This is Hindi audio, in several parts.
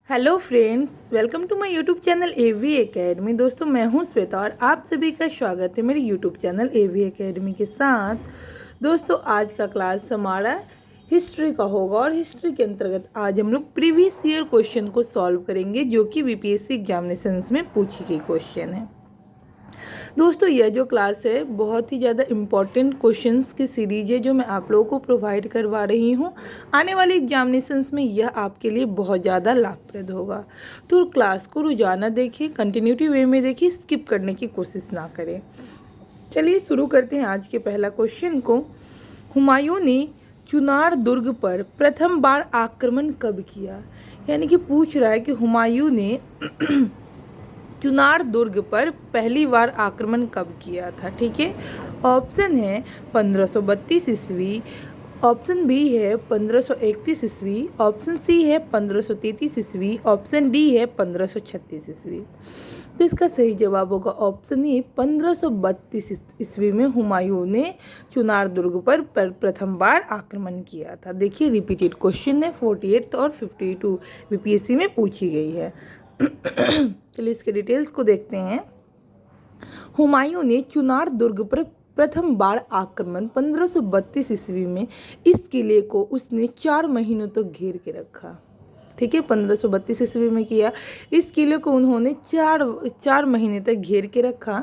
Hello friends, welcome to my YouTube channel AV academy. दोस्तों, मैं हूं श्वेता और आप सभी का स्वागत है मेरे यूट्यूब चैनल एवी एकेडमी के साथ। दोस्तों, आज का क्लास हमारा हिस्ट्री का होगा और हिस्ट्री के अंतर्गत आज हम लोग प्रीवियस ईयर क्वेश्चन को सॉल्व करेंगे, जो कि बीपीएससी एग्जामिनेशंस में पूछी गई क्वेश्चन है। दोस्तों, यह जो क्लास है बहुत ही ज़्यादा इम्पॉर्टेंट क्वेश्चंस की सीरीज है, जो मैं आप लोगों को प्रोवाइड करवा रही हूँ। आने वाले एग्जामिनेशंस में यह आपके लिए बहुत ज़्यादा लाभप्रद होगा। तो क्लास को रोजाना देखिए, कंटिन्यूटी वे में देखिए, स्किप करने की कोशिश ना करें। चलिए शुरू करते हैं आज के पहला क्वेश्चन को। हुमायूं ने चुनार दुर्ग पर प्रथम बार आक्रमण कब किया? यानी कि पूछ रहा है कि हुमायूं ने चुनार दुर्ग पर पहली बार आक्रमण कब किया था। ठीक है, ऑप्शन है 1532 ईस्वी, ऑप्शन बी है 1531 ईस्वी, ऑप्शन सी है 1533 ईस्वी, ऑप्शन डी है 1536 ईस्वी। तो इसका सही जवाब होगा ऑप्शन ए 1532 ईस्वी में हुमायूं ने चुनार दुर्ग पर प्रथम बार आक्रमण किया था। देखिए, रिपीटेड क्वेश्चन है, 48 और 52 बीपीएससी में पूछी गई है। चलिए इसके डिटेल्स को देखते हैं। हुमायूं ने चुनार दुर्ग पर प्रथम बार आक्रमण 1532 ईस्वी में। इस किले को उसने 4 महीनों तक घेर के रखा। ठीक है, 1532 ईस्वी में किया। इस किले को उन्होंने चार महीने तक घेर के रखा,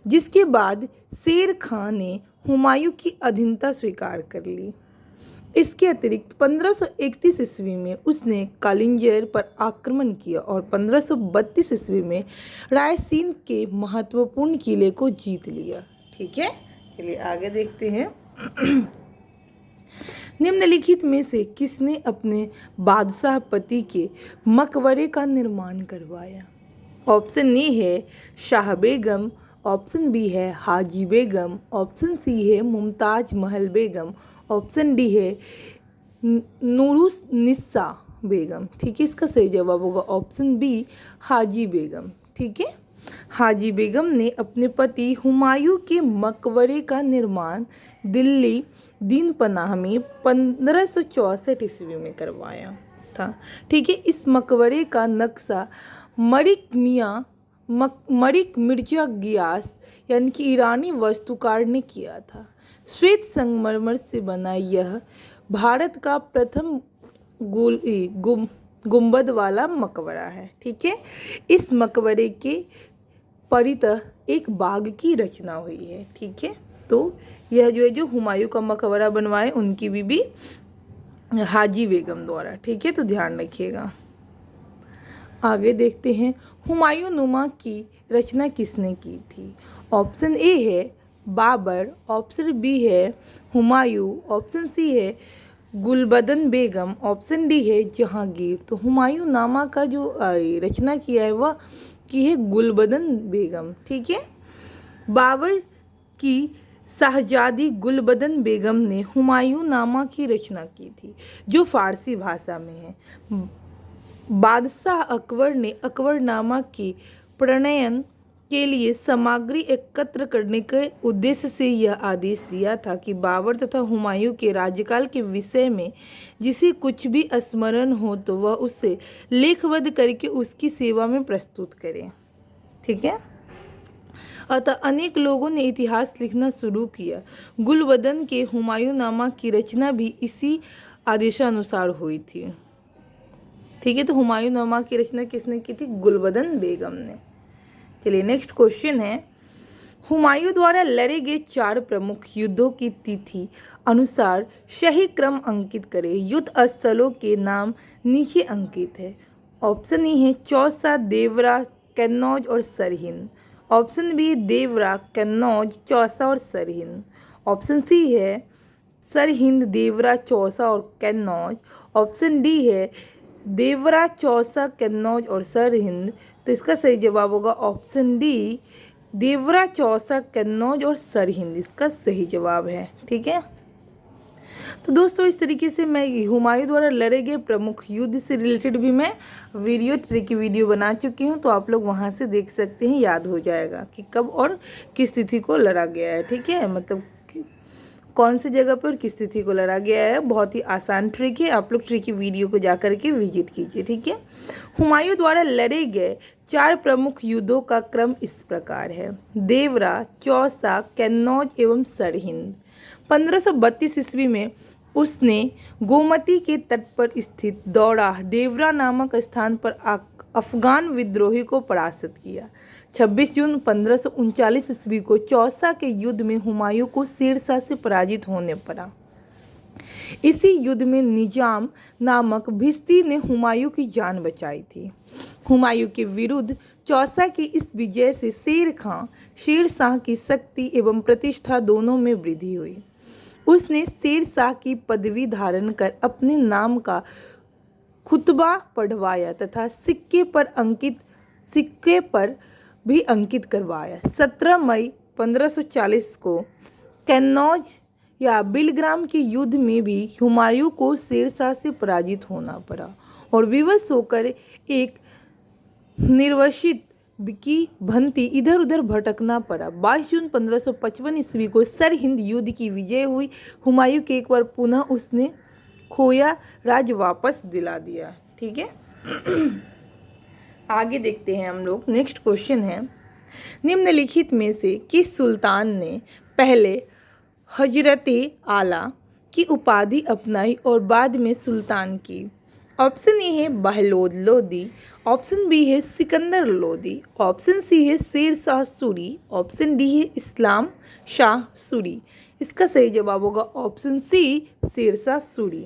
जिसके बाद शेर खां ने हुमायूं की अधीनता स्वीकार कर ली। इसके अतिरिक्त 1531 ईस्वी में उसने कालिंजर पर आक्रमण किया और 1532 ईस्वी में रायसीन के महत्वपूर्ण किले को जीत लिया। ठीक है, चलिए आगे देखते हैं। निम्नलिखित में से किसने अपने बादशाह पति के मकबरे का निर्माण करवाया? ऑप्शन ए है शाह बेगम, ऑप्शन बी है हाजी बेगम, ऑप्शन सी है मुमताज महल बेगम, ऑप्शन डी है नूरुन्निसा बेगम। ठीक है, इसका सही जवाब होगा ऑप्शन बी हाजी बेगम। ठीक है, हाजी बेगम ने अपने पति हुमायूं के मकबरे का निर्माण दिल्ली दीन पनाह में 1564 ईस्वी में करवाया था। ठीक है, इस मकबरे का नक्शा मलिक मिर्जा गियास यानी कि ईरानी वास्तुकार ने किया था। श्वेत संगमरमर से बना यह भारत का प्रथम गुंबद वाला मकबरा है। ठीक है, इस मकबरे के परितः एक बाग की रचना हुई है। ठीक है, तो यह जो हुमायूं का मकबरा बनवाए उनकी बीबी हाजी बेगम द्वारा। ठीक है, तो ध्यान रखिएगा। आगे देखते हैं, हुमायूं नुमा की रचना किसने की थी? ऑप्शन ए है बाबर, ऑप्शन बी है हुमायूं, ऑप्शन सी है गुलबदन बेगम, ऑप्शन डी है जहांगीर। तो हुमायूं नामा का जो रचना किया है वह की है गुलबदन बेगम। ठीक है, बाबर की शाहजादी गुलबदन बेगम ने हुमायूं नामा की रचना की थी, जो फारसी भाषा में है। बादशाह अकबर ने अकबरनामा की प्रणयन के लिए सामग्री एकत्र करने के उद्देश्य से यह आदेश दिया था कि बाबर तथा हुमायूं के राज्यकाल के विषय में जिसे कुछ भी स्मरण हो तो वह उसे लेखबद्ध करके उसकी सेवा में प्रस्तुत करें। ठीक है, अतः अनेक लोगों ने इतिहास लिखना शुरू किया। गुलबदन के हुमायूं नामा की रचना भी इसी आदेशानुसार हुई थी। ठीक है, तो हुमायूं नामा की रचना किसने की थी? गुलबदन बेगम ने। चलिए नेक्स्ट क्वेश्चन है, हुमायूं द्वारा लड़े गए 4 प्रमुख युद्धों की तिथि अनुसार सही क्रम अंकित करें। युद्ध स्थलों के नाम नीचे अंकित है। ऑप्शन ए है चौसा, देवरा, कन्नौज और सरहिंद, ऑप्शन बी देवरा, कन्नौज, चौसा और सरहिंद, ऑप्शन सी है सरहिंद, देवरा, चौसा और कन्नौज, ऑप्शन डी है देवरा, चौसा, कन्नौज और सरहिंद। तो इसका सही जवाब होगा ऑप्शन डी देवरा, चौसा, कन्नौज और सरहिंद इसका सही जवाब है। ठीक है, तो दोस्तों इस तरीके से मैं हुमायूं द्वारा लड़े गए प्रमुख युद्ध से रिलेटेड भी मैं ट्रिकी वीडियो बना चुकी हूँ, तो आप लोग वहाँ से देख सकते हैं, याद हो जाएगा कि कब और किस तिथि को लड़ा गया है। ठीक है, मतलब कौन सी जगह पर किस तिथि को लड़ा गया है। बहुत ही आसान ट्रिक है, आप लोग ट्रिक की वीडियो को जा करके विजिट कीजिए, ठीक है। हुमायूं द्वारा लड़े गए 4 प्रमुख युद्धों का क्रम इस प्रकार है। देवरा, चौसा, कन्नौज एवं सरहिंद। 1532 ईस्वी में उसने गोमती के तट पर स्थित दौड़ा देवरा नामक स्थान पर अफगान विद्रोही को परास्त किया। 26 जून 1539 ईस्वी को चौसा के युद्ध में हुमायूं को शेरशाह से पराजित होने पड़ा। इसी युद्ध में निजाम नामक भिस्ती ने हुमायूं की जान बचाई थी। हुमायूं के विरुद्ध चौसा की इस विजय से शेरशाह की शक्ति एवं प्रतिष्ठा दोनों में वृद्धि हुई। उसने शेरशाह की पदवी धारण कर अपने नाम का खुतबा पढ़वाया तथा सिक्के पर भी अंकित करवाया। 17 मई 1540 को कन्नौज या बिलग्राम के युद्ध में भी हुमायूं को शेरशाह से पराजित होना पड़ा और विवश होकर एक निर्वसित की भंती इधर उधर भटकना पड़ा। 22 जून 1555 ईस्वी को सरहिंद युद्ध की विजय हुई। हुमायूं के एक बार पुनः उसने खोया राज वापस दिला दिया, ठीक है। आगे देखते हैं हम लोग। नेक्स्ट क्वेश्चन है, निम्नलिखित में से किस सुल्तान ने पहले हजरते आला की उपाधि अपनाई और बाद में सुल्तान की। ऑप्शन ए है बहलोद लोदी, ऑप्शन बी है सिकंदर लोदी, ऑप्शन सी है शेर शाह सूरी, ऑप्शन डी है इस्लाम शाह सूरी। इसका सही जवाब होगा ऑप्शन सी शेर शाह सूरी।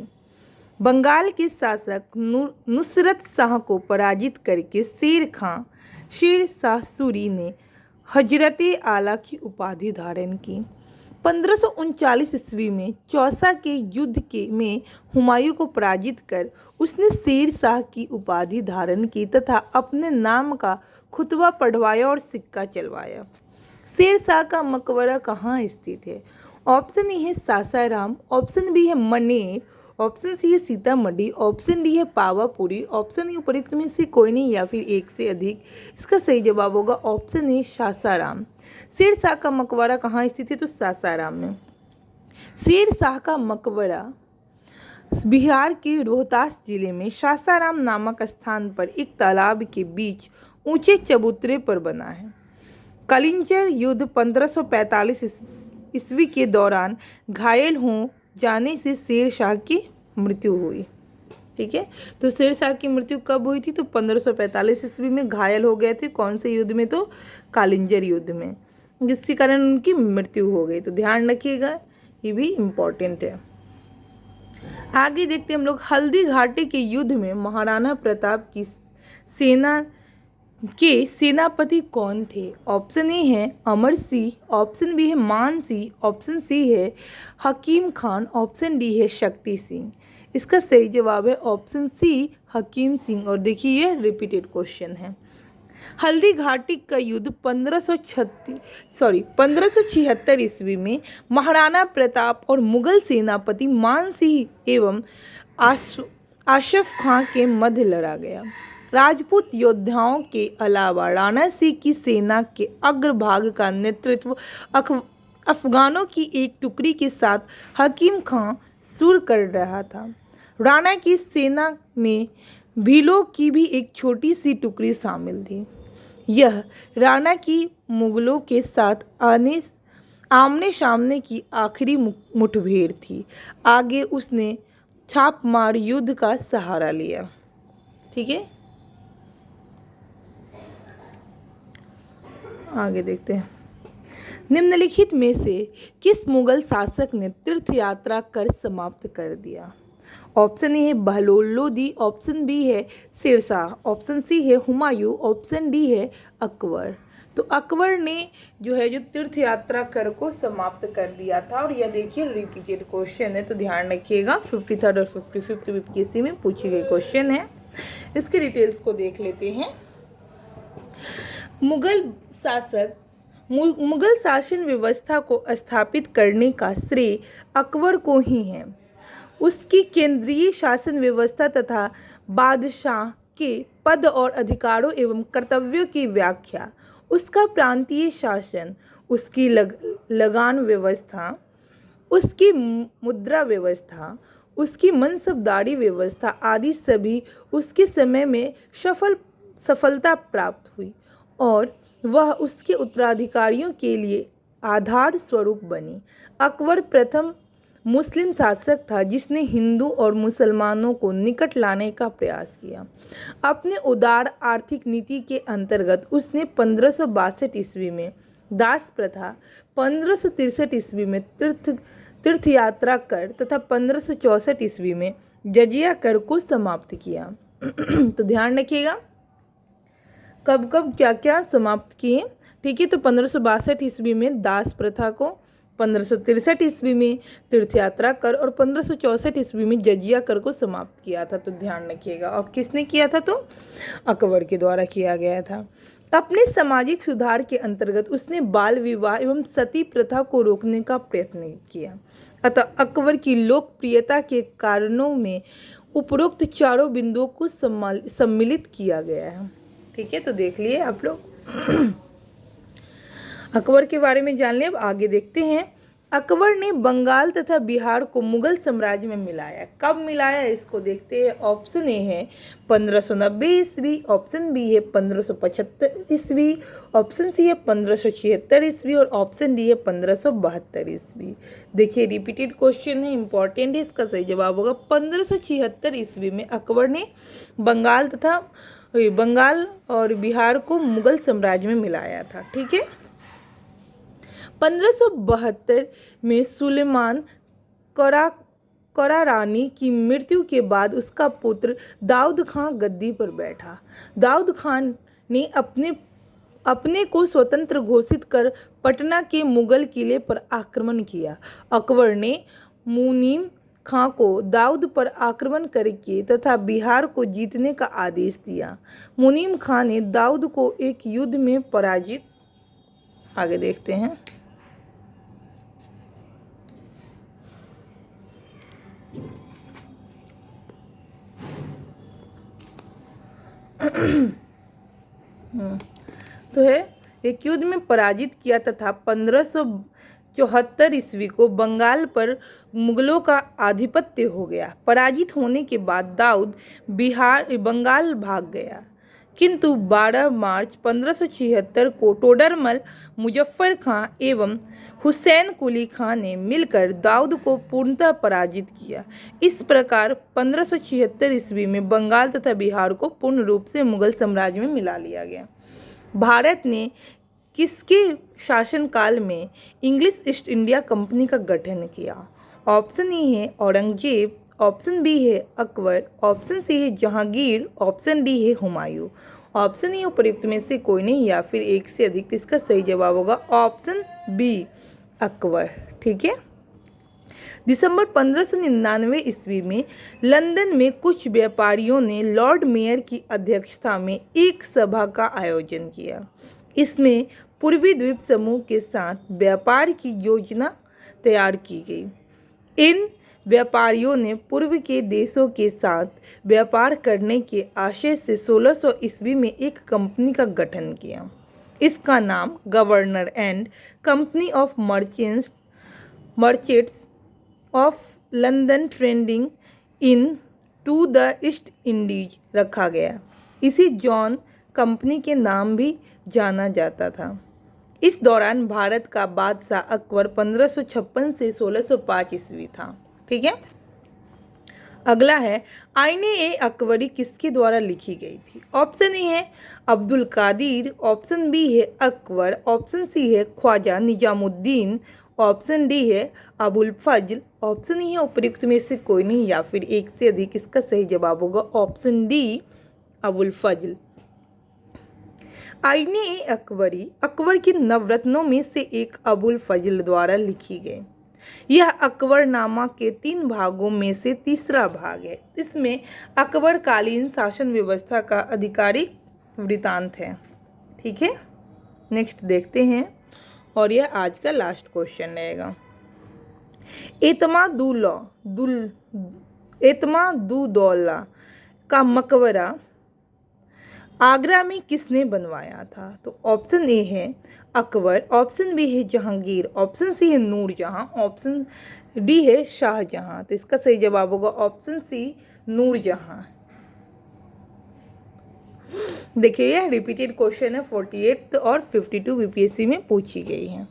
बंगाल के शासक नुसरत शाह को पराजित करके शेर शाह सूरी ने हजरते आला की उपाधि धारण की। 1539 ईस्वी में चौसा के युद्ध में हुमायूं को पराजित कर उसने शेर शाह की उपाधि धारण की तथा अपने नाम का खुतबा पढ़वाया और सिक्का चलवाया। शेर शाह का मकबरा कहाँ स्थित है। ऑप्शन ए है सासाराम, ऑप्शन बी है मनेर, ऑप्शन सी है सीतामढ़ी, ऑप्शन डी है पावापुरी, ऑप्शन ई उपयुक्त में से कोई नहीं या फिर एक से अधिक। इसका सही जवाब होगा ऑप्शन ए सासाराम। शेर शाह का मकबरा कहाँ स्थित है, तो सासाराम में। शेर शाह का मकबरा बिहार के रोहतास जिले में सासाराम नामक स्थान पर एक तालाब के बीच ऊंचे चबूतरे पर बना है। कलिंजर युद्ध 1545 ईस्वी के दौरान घायल हो जाने से शेर शाह की मृत्यु हुई, ठीक है। तो शेर शाह की मृत्यु कब हुई थी, तो 1545 ईस्वी में घायल हो गए थे। कौन से युद्ध में, तो कालिंजर युद्ध में, जिसके कारण उनकी मृत्यु हो गई। तो ध्यान रखिएगा, ये भी इम्पोर्टेंट है। आगे देखते हैं हम लोग। हल्दी घाटी के युद्ध में महाराणा प्रताप की सेना के सेनापति कौन थे। ऑप्शन ए है अमर सिंह, ऑप्शन बी है मान सिंह, ऑप्शन सी है हकीम खान, ऑप्शन डी है शक्ति सिंह। इसका सही जवाब है ऑप्शन सी हकीम सिंह। और देखिए ये रिपीटेड क्वेश्चन है। हल्दी घाटी का युद्ध 1576 ईस्वी में महाराणा प्रताप और मुगल सेनापति मान सिंह एवं आशफ खां के मध्य लड़ा गया। राजपूत योद्धाओं के अलावा राणा सिंह की सेना के अग्रभाग का नेतृत्व अफगानों की एक टुकड़ी के साथ हकीम खां सुर कर रहा था। राणा की सेना में भीलों की भी एक छोटी सी टुकड़ी शामिल थी। यह राणा की मुगलों के साथ आमने सामने की आखिरी मुठभेड़ थी। आगे उसने छापमार युद्ध का सहारा लिया, ठीक है। आगे देखते हैं। निम्नलिखित में से किस मुगल शासक ने तीर्थ यात्रा कर समाप्त कर दिया। ऑप्शन ए है बहलोल लोदी, ऑप्शन बी है शेरशाह, ऑप्शन सी है हुमायूं, ऑप्शन डी है अकबर। तो अकबर ने जो तीर्थ यात्रा कर को समाप्त कर दिया था। और यह देखिए रिपीटेड क्वेश्चन है, तो ध्यान रखिएगा। 53rd और 55th बीपीएससी में पूछे गए क्वेश्चन है। इसके डिटेल्स को देख लेते हैं। मुगल शासन व्यवस्था को स्थापित करने का श्रेय अकबर को ही है। उसकी केंद्रीय शासन व्यवस्था तथा बादशाह के पद और अधिकारों एवं कर्तव्यों की व्याख्या, उसका प्रांतीय शासन, उसकी लगान व्यवस्था, उसकी मुद्रा व्यवस्था, उसकी मनसबदारी व्यवस्था आदि सभी उसके समय में सफलता प्राप्त हुई और वह उसके उत्तराधिकारियों के लिए आधार स्वरूप बनी। अकबर प्रथम मुस्लिम शासक था जिसने हिंदू और मुसलमानों को निकट लाने का प्रयास किया। अपने उदार आर्थिक नीति के अंतर्गत उसने 1562 ईस्वी में दास प्रथा, 1563 ईस्वी में तीर्थ यात्रा कर तथा 1564 ईस्वी में जजिया कर को समाप्त किया। तो ध्यान रखिएगा कब कब क्या क्या समाप्त किए। ठीक है, तो 1562 ईस्वी में दास प्रथा को, 1563 ईस्वी में तीर्थ यात्रा कर और 1564 ईस्वी में जजिया कर को समाप्त किया था। तो ध्यान रखिएगा। और किसने किया था? तो अकबर के द्वारा किया गया था। अपने सामाजिक सुधार के अंतर्गत उसने बाल विवाह एवं सती प्रथा को रोकने का प्रयत्न किया। अतः अकबर की लोकप्रियता के कारणों में उपरोक्त चारों बिंदुओं को सम्मिलित किया गया है। ठीक है, तो देख लिए आप लोग अकबर के बारे में जान लिया। अब आगे देखते हैं। अकबर ने बंगाल तथा बिहार को मुगल साम्राज्य में मिलाया। कब मिलाया इसको देखते हैं। ऑप्शन ए है 1590 ईस्वी, ऑप्शन बी है 1575 ईस्वी, ऑप्शन सी है 1576 ईस्वी और ऑप्शन डी है 1572 ईस्वी। देखिए रिपीटेड क्वेश्चन है, इंपॉर्टेंट है। इसका सही जवाब होगा 1576 ईस्वी में अकबर ने बंगाल और बिहार को मुगल साम्राज्य में मिलाया था। ठीक है। 1572 में सुलेमान करारानी की मृत्यु के बाद उसका पुत्र दाऊद खान गद्दी पर बैठा। दाऊद खान ने अपने को स्वतंत्र घोषित कर पटना के मुगल किले पर आक्रमण किया। अकबर ने मुनीम खां को दाऊद पर आक्रमण करके तथा बिहार को जीतने का आदेश दिया। मुनीम खां ने दाऊद को एक युद्ध में पराजित। आगे देखते हैं। तो है एक युद्ध में पराजित किया तथा 1574 ईस्वी को बंगाल पर मुगलों का आधिपत्य हो गया। पराजित होने के बाद दाऊद बंगाल भाग गया, किंतु 12 मार्च 1576 को टोडरमल, मुजफ्फर खां एवं हुसैन कुली खां ने मिलकर दाऊद को पूर्णतः पराजित किया। इस प्रकार 1576 ईस्वी में बंगाल तथा बिहार को पूर्ण रूप से मुगल साम्राज्य में मिला लिया गया। भारत ने किसके शासनकाल में इंग्लिश ईस्ट इंडिया कंपनी का गठन किया? ऑप्शन ए है औरंगजेब, ऑप्शन बी है अकबर, ऑप्शन सी है जहांगीर, ऑप्शन डी है हुमायूं। ऑप्शन ए उपयुक्त में से कोई नहीं या फिर एक से अधिक। इसका सही जवाब होगा ऑप्शन बी अकबर। ठीक है। दिसंबर 1599 ईस्वी में लंदन में कुछ व्यापारियों ने लॉर्ड मेयर की अध्यक्षता में एक सभा का आयोजन किया। इसमें पूर्वी द्वीप समूह के साथ व्यापार की योजना तैयार की गई। इन व्यापारियों ने पूर्व के देशों के साथ व्यापार करने के आशय से 1600 ईस्वी में एक कंपनी का गठन किया। इसका नाम governor and company of merchants of London trading into the East Indies रखा गया। इसी जॉन कंपनी के नाम भी जाना जाता था। इस दौरान भारत का बादशाह अकबर 1556 से 1605 ईस्वी था। ठीक है। अगला है आईने ए अकबरी किसके द्वारा लिखी गई थी? ऑप्शन ए है अब्दुल कादिर, ऑप्शन बी है अकबर, ऑप्शन सी है ख्वाजा निजामुद्दीन, ऑप्शन डी है अबुल फजल, ऑप्शन ई है उपयुक्त में से कोई नहीं या फिर एक से अधिक। इसका सही जवाब होगा ऑप्शन डी अबुल फजल। आईने ए अकबरी अकबर के नवरत्नों में से एक अबुल फजल द्वारा लिखी गई। यह अकबरनामा के 3 भागों में से तीसरा भाग है। इसमें अकबरकालीन शासन व्यवस्था का आधिकारिक वृत्तांत है। ठीक है। नेक्स्ट देखते हैं और यह आज का लास्ट क्वेश्चन रहेगा। एतमादुद्दौला का मकबरा आगरा में किसने बनवाया था? तो ऑप्शन ए है अकबर, ऑप्शन बी है जहांगीर, ऑप्शन सी है नूरजहां, ऑप्शन डी है शाहजहां। तो इसका सही जवाब होगा ऑप्शन सी नूरजहां। देखिए यह रिपीटेड क्वेश्चन है, 48 और 52 बीपीएससी में पूछी गई है।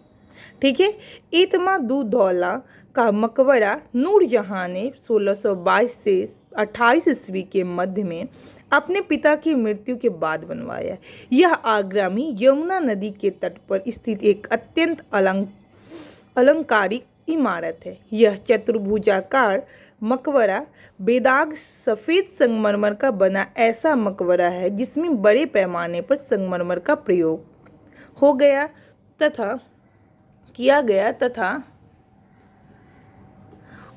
ठीक है। इत्मादुद्दौला का मकबरा नूरजहां ने 1622 से 28 ईस्वी के मध्य में अपने पिता की मृत्यु के बाद बनवाया। यह आगरा में यमुना नदी के तट पर स्थित एक अत्यंत अलंकारिक इमारत है। यह चतुर्भुजाकार मकबरा बेदाग सफ़ेद संगमरमर का बना ऐसा मकबरा है जिसमें बड़े पैमाने पर संगमरमर का प्रयोग किया गया तथा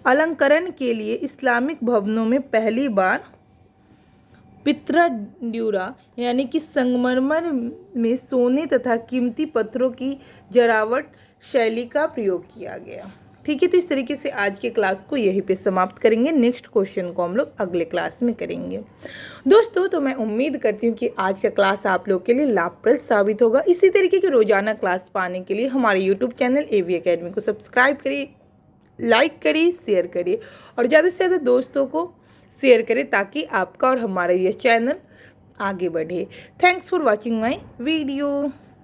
अलंकरण के लिए इस्लामिक भवनों में पहली बार पितराड्यूरा यानी कि संगमरमर में सोने तथा कीमती पत्थरों की जरावट शैली का प्रयोग किया गया। ठीक है। तो इस तरीके से आज के क्लास को यहीं पे समाप्त करेंगे। नेक्स्ट क्वेश्चन को हम लोग अगले क्लास में करेंगे। दोस्तों तो मैं उम्मीद करती हूँ कि आज का क्लास आप लोग के लिए लाभप्रद साबित होगा। इसी तरीके के रोजाना क्लास पाने के लिए हमारे यूट्यूब चैनल AV Academy को सब्सक्राइब करिए, लाइक करिए, शेयर करिए और ज़्यादा से ज़्यादा दोस्तों को शेयर करें ताकि आपका और हमारा यह चैनल आगे बढ़े। Thanks for watching my video.